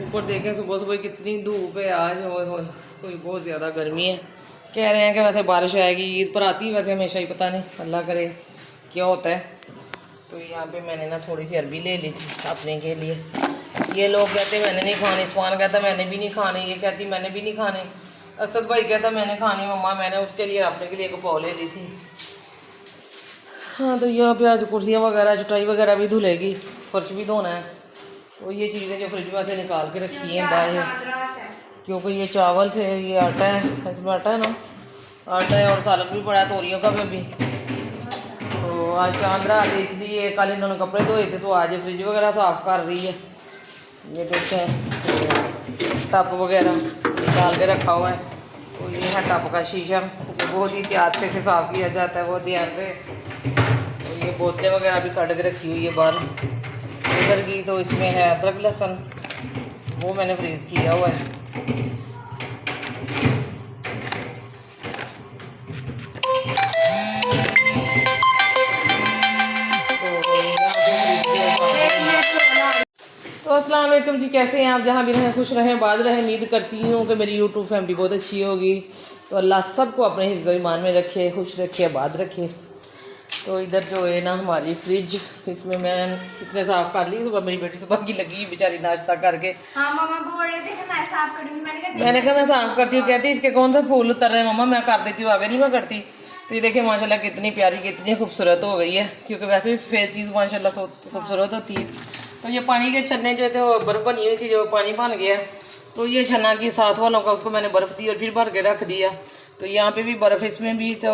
ऊपर देखें सुबह सुबह कितनी धूप है आज। और कोई बहुत ज़्यादा गर्मी है। कह रहे हैं कि वैसे बारिश आएगी, ईद पर आती है वैसे हमेशा ही, पता नहीं अल्लाह करे क्या होता है। तो यहाँ पे मैंने ना थोड़ी सी अरबी ले ली थी अपने के लिए। ये लोग कहते मैंने नहीं खानी, इस्मान कहता मैंने भी नहीं खानी, ये कहती मैंने भी नहीं खानी, असद भाई कहता मैंने खानी मम्मा। मैंने उसके लिए अपने के लिए एक पाव ले ली थी। हाँ तो यहाँ पे आज कुर्सियाँ वगैरह चटाई वगैरह भी धुलेगी, फर्श भी धोना है। तो ये चीज़ें जो फ्रिज में से निकाल के रखी हैं बाहर, क्योंकि ये चावल थे, ये आटा है, इसमें आटा है ना, आटा है और सालन भी पड़ा है तोरियों का भी अभी। तो आज चांद रात है इसलिए कल इन्होंने कपड़े धोए थे, तो आज फ्रिज वगैरह साफ़ कर रही है। ये देखें टब वगैरह निकाल के रखा हुआ है। तो ये है टब का शीशा, जो बहुत ही ध्यान से साफ़ किया जाता है, बहुत ध्यान से। तो ये बोतलें वगैरह भी काट के रखी हुई है बाहर इधर की। तो इसमें है अदरक लहसुन, वो मैंने फ्रीज़ किया हुआ है। तो अस्सलाम वालेकुम जी, कैसे हैं आप? जहाँ भी रहें खुश रहें, बाद रहें। उम्मीद करती हूँ कि मेरी यूट्यूब फैमिली बहुत अच्छी होगी। तो अल्लाह सबको अपने हिफ्ज़ ईमान में रखे, खुश रखे, आबाद रखे। तो इधर जो है ना हमारी फ्रिज, इसमें इसने साफ़ कर ली। सुबह मेरी बेटी सुबह की लगी बेचारी नाश्ता करके। हाँ मम्मा बोल रहे थे कि मैं साफ़ करूँगी, मैंने कहा मैं साफ़ करती हूँ। कहती इसके कौन सा फूल उतर रहे हैं मम्मा, मैं कर देती हूँ, आगे नहीं मैं करती। तो ये देखिए माशाल्लाह कितनी प्यारी, कितनी खूबसूरत हो गई है, क्योंकि वैसे भी सफ़ेद चीज़ माशाल्लाह खूबसूरत होती है। तो ये पानी के छन्ने जो थे वो बर्फ़ बनी हुई थी, जो पानी बन गया। तो ये छन्ना की साथ वालों का उसको मैंने बर्फ़ दी और फिर भर के रख दिया। तो यहाँ पे भी बर्फ़, इसमें भी तो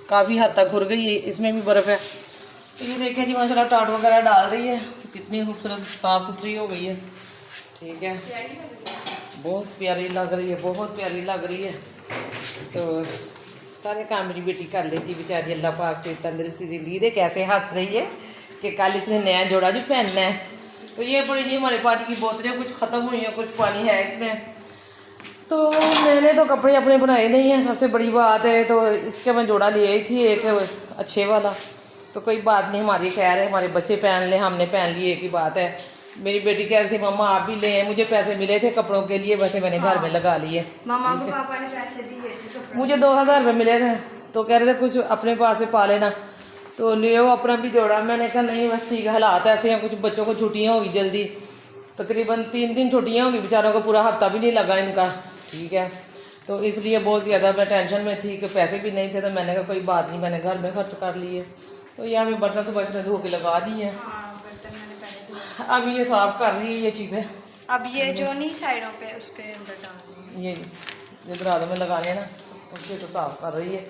काफ़ी हद तक घुर गई है, इसमें भी बर्फ़ है। तो ये देखिए जी माशाल्लाह टाट वगैरह डाल रही है, तो कितनी खूबसूरत साफ़ सुथरी हो गई है। ठीक है, बहुत प्यारी लग रही है, बहुत प्यारी लग रही है। तो सारे काम मेरी बेटी कर लेती बेचारी, अल्लाह पाक से तंदुरुस्ती दी दे। कैसे हंस रही है कि कल इसने नया जोड़ा जो पहनना है। तो ये पड़ी जी हमारे पानी की बोतलें, कुछ ख़त्म हुई हैं, कुछ पानी है इसमें। तो मैंने तो कपड़े अपने बनाए नहीं हैं, सबसे बड़ी बात है। तो इसके मैं जोड़ा ले आई थी एक अच्छे वाला। तो कोई बात नहीं, हमारी खैर है, हमारे बच्चे पहन लें, हमने पहन लिए, एक ही बात है। मेरी बेटी कह रही थी मम्मा आप भी ले, मुझे पैसे मिले थे कपड़ों के लिए, वैसे मैंने घर में लगा लिए। मम्मा को पापा ने पैसे दिए थे, मुझे 2000 रुपये मिले थे। तो कह रहे थे कुछ अपने पास से पा लेना, तो ले अपना भी जोड़ा। मैंने कहा नहीं बस ठीक है, हालात ऐसे हैं, कुछ बच्चों को छुट्टियाँ होगी जल्दी, तकरीबन 3 दिन छुट्टियाँ होगी, बेचारों को पूरा हफ्ता भी नहीं लगा इनका। ठीक है, तो इसलिए बहुत ज़्यादा मैं टेंशन में थी कि पैसे भी नहीं थे। तो मैंने कहा कोई बात नहीं, मैंने घर में खर्च कर लिए। तो यहाँ पे बर्तन सुबह इसने धो के लगा दिए हैं। अब ये साफ़ कर रही है ये चीज़ें। अब ये जो नहीं साइडों पे उसके अंदर डालनी है, ये दराजों में लगाने ना, उससे तो साफ़ कर रही है।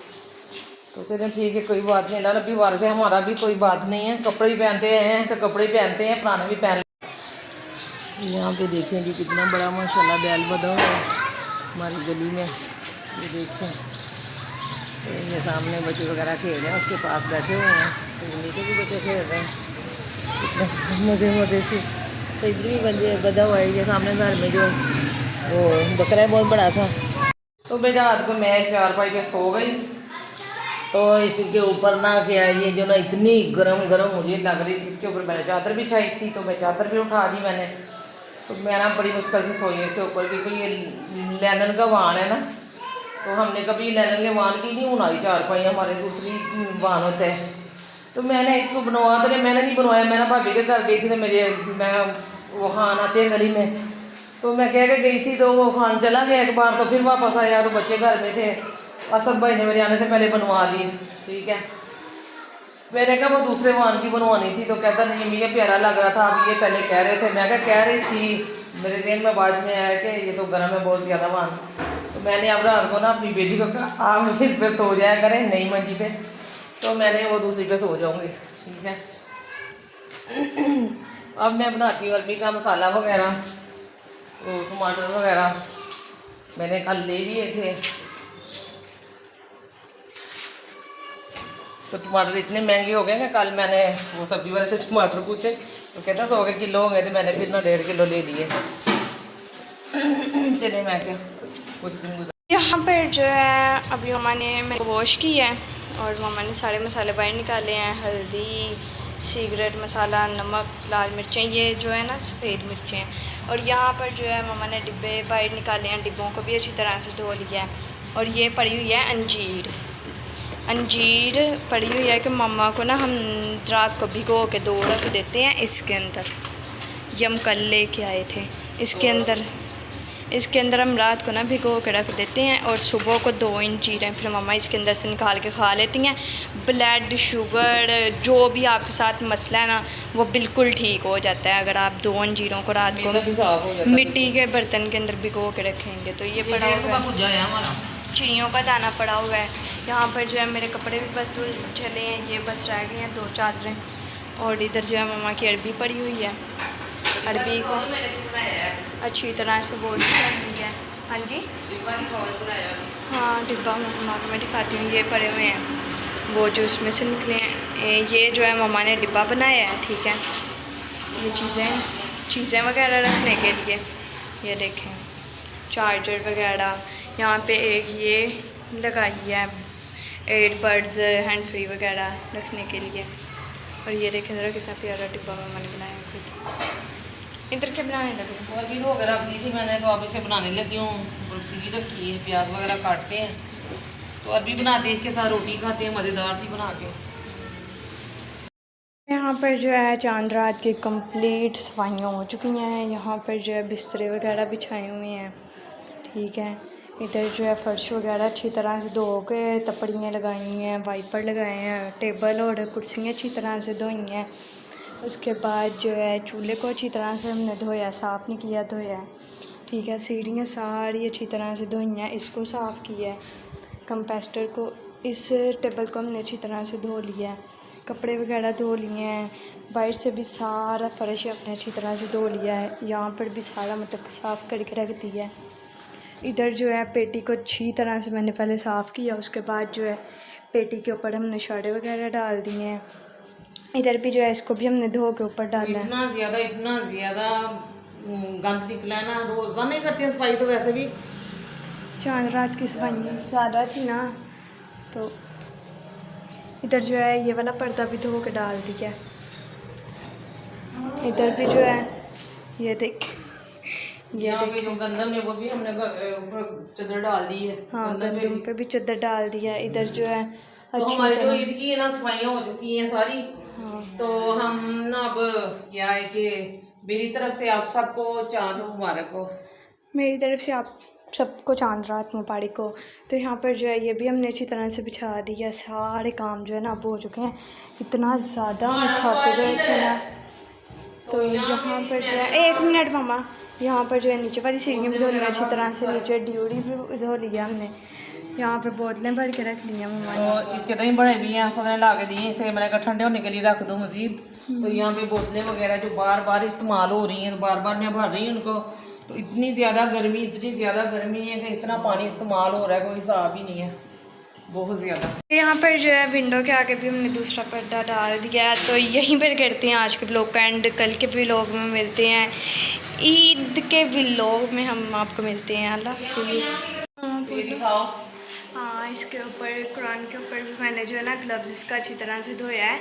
तो चलिए ठीक है, कोई बात नहीं, अल्लाह रब्बी वार से हमारा भी कोई बात नहीं है। कपड़े ही पहनते हैं तो कपड़े ही पहनते हैं, पुराने भी पहन। यहाँ पे देखें जी कितना बड़ा माशाल्लाह बैल बना हुआ है हमारी गली में। ये देखें, तो ये सामने बच्चे वगैरह खेल रहे हैं, उसके पास बैठे हुए हैं। तो नीचे भी बच्चे खेल रहे हैं कितने मज़े से। तो इधर भी बंदे बदा हुआ है, ये सामने घर में जो वो बकरा है बहुत बड़ा सा। तो मैं रात को मैं 4 पे सो गई। तो इसी के ऊपर ना क्या ये जो ना इतनी गरम मुझे लग रही थी, इसके ऊपर मैंने चादर बिछाई थी, तो मैं चादर भी उठा दी मैंने। तो मैं ना बड़ी मुश्किल से सोई इसके ऊपर, क्योंकि ये लैनन का वान है ना। तो हमने कभी लैनन के वान की नहीं बनाई चारपाई, हमारे दूसरी वान होते हैं। तो मैंने इसको बनवा तो मैंने नहीं बनवाया, मैं ना भाभी के घर गई थी। तो मैं वो खान आते हैं गली में, तो मैं कह के गई थी, तो वो खान चला गया एक बार। तो फिर वापस आया तो बच्चे घर में थे, असद भाई ने मेरे आने से पहले बनवा ली। ठीक है, मैंने कहा वो दूसरे वान की बनवानी थी। तो कहता नहीं मुझे प्यारा लग रहा था, अब ये पहले कह रहे थे। मैं कह रही थी, मेरे जेल में बाद में आया कि ये तो गर्म है बहुत ज़्यादा वान। तो मैंने अब रात को ना अपनी बेटी को कहा आप इस पर सो जाया करें, नई मंजी पे। तो मैंने वो दूसरी पे सो जाऊँगी। ठीक है, अब मैं बनाती हूँ अरबी का मसाला वगैरह, तो टमाटर वगैरह मैंने कल ले लिए थे। तो टमाटर इतने महंगे हो गए कि कल मैंने वो सब्जी वाले से टमाटर पूछे, तो कहता 100 के किलो हो गए थे। मैंने फिर ना 1.5 किलो ले लिए। चलिए मैं क्या कुछ दिन गुजर। यहाँ पर जो है अभी मम्मा ने मेरे को वॉश किया है और मम्मा ने सारे मसाले बाहर निकाले हैं, हल्दी, सिगरेट मसाला, नमक, लाल मिर्चें, ये जो है ना सफ़ेद मिर्चें हैं। और यहाँ पर जो है मम्मा ने डिब्बे बाहर निकाले हैं, डिब्बों को भी अच्छी तरह से धो लिया है। और ये पड़ी हुई है अंजीर, अंजीर पड़ी हुई है कि मम्मा को ना हम रात को भिगो के 2 रख देते हैं इसके अंदर। ये हम कल लेके आए थे। इसके अंदर हम रात को ना भिगो के रख देते हैं और सुबह को 2 अंजीरें फिर मम्मा इसके अंदर से निकाल के खा लेती हैं। ब्लड शुगर जो भी आपके साथ मसला है ना वो बिल्कुल ठीक हो जाता है अगर आप 2 अंजीरों को रात को मिट्टी के बर्तन के अंदर भिगो के रखेंगे। तो ये पड़ा हुआ है, चिड़ियों का दाना पड़ा हुआ है। यहाँ पर जो है मेरे कपड़े भी बस धुल चले हैं, ये बस रह गए हैं 2 चादरें। और इधर जो है मम्मा की अरबी पड़ी हुई है, अरबी को अच्छी तरह से बोल कर दी है। हाँ जी, हाँ डिब्बा मम्मा को मैं दिखाती हूँ। ये पड़े हुए हैं वो जो उसमें से निकले हैं। ये जो है मम्मा ने डिब्बा बनाया है, ठीक है। ये चीज़ें वगैरह रखने के लिए, ये देखें चार्जर वगैरह। यहाँ पे एक ये लगाई है एयरबड्स, हैंड फ्री वगैरह रखने के लिए। और ये देखें ज़रा कितना प्यारा डिब्बा मम्मा ने बनाया खुद। इधर क्या बनाने लगे? और भी वगैरह रखी थी मैंने, तो अब इसे बनाने लगी हूँ। बर्तन रखी है, प्याज वगैरह काटते हैं तो अरबी बनाते हैं, इसके साथ रोटी खाते हैं मज़ेदार सी बना के। यहाँ पर जो है चांद रात की कंप्लीट सफाइयाँ हो चुकी हैं। यहाँ पर जो है बिस्तरे वगैरह बिछाए हुए हैं, ठीक है। इधर जो है फर्श वगैरह अच्छी तरह से धो के तपड़ियाँ लगाई हुई हैं, वाइपर लगाए हैं, टेबल और कुर्सियाँ अच्छी तरह से धोई हैं। उसके बाद जो है चूल्हे को अच्छी तरह से हमने धोया, साफ़ नहीं किया, धोया, ठीक है। सीढ़ियाँ सारी अच्छी तरह से धोई हैं, इसको साफ़ किया है। कंप्रेसर को, इस टेबल को हमने अच्छी तरह से धो लिया है। कपड़े वगैरह धो लिए हैं, बाहर से भी सारा फर्श अपने अच्छी तरह से धो लिया है। यहाँ पर भी सारा मतलब साफ़ करके रख दिया है। इधर जो है पेटी को अच्छी तरह से मैंने पहले साफ़ किया, उसके बाद जो है पेटी के ऊपर हमने शर्टें वगैरह डाल दी हैं। इधर भी जो है इसको भी हमने धो के ऊपर डाला है। इतना ज़्यादा गंद निकला है ना, रोज़ाना नहीं करती हैं सफाई तो वैसे भी। चांद रात की सफाई ज़्यादा थी ना, तो इधर जो है ये वाला पर्दा भी धो के डाल दिया। इधर भी जो है ये देख, यहाँ पे जो गंदम है वो भी हमने ऊपर चादर डाल दी है। हाँ गंदम पे भी चादर डाल दिया। इधर जो है तो हमारी जो ईद की है ना सफाइयाँ हो चुकी हैं सारी। हाँ। तो हम ना अब क्या है कि मेरी तरफ से आप सबको चांद मुबारक हो। मेरी तरफ से आप सबको चांद रात मुबारक हो। तो यहाँ पर जो है ये भी हमने अच्छी तरह से बिछा दिया। सारे काम जो है ना अब हो चुके हैं, इतना ज़्यादा हम थक गए थे ना। तो यहाँ पर जो है 1 मिनट मामा, यहाँ पर जो है नीचे वाली सीढ़ियाँ भी धो ली अच्छी तरह से, नीचे ड्यूरी भी धो लिया हमने। यहाँ पर बोतलें भर के रख ली हैं मम्मा ने। तो इसके दही बड़े भी हैं, सबने ला के दिए, इसे मैंने कहा ठंडे होने के लिए रख दो मज़ीद। तो यहाँ पे बोतलें वगैरह जो बार बार इस्तेमाल हो रही हैं, तो बार बार मैं भर रही हूँ उनको। तो इतनी ज़्यादा गर्मी है कि इतना पानी इस्तेमाल हो रहा है, कोई हिसाब ही नहीं है, बहुत ज़्यादा। यहाँ पर जो है विंडो के आगे भी हमने दूसरा पर्दा डाल दिया है। तो यहीं पर करते हैं आज के व्लॉग का एंड। कल के व्लॉग में मिलते हैं, ईद के व्लॉग में हम आपको मिलते हैं। अल्लाह हाफ़िज़। हाँ, इसके ऊपर कुरान के ऊपर भी मैंने जो है ना ग्लव्स इसका अच्छी तरह से धोया है,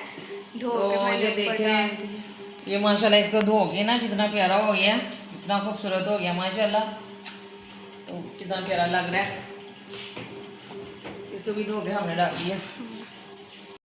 धो के मैंने ऊपर डाल दिया। ये माशाल्लाह इसको धो के ना कितना प्यारा हो गया, कितना खूबसूरत हो गया माशाल्लाह। तो कितना प्यारा लग रहा है, इसको भी धो के हमने डाल दिया।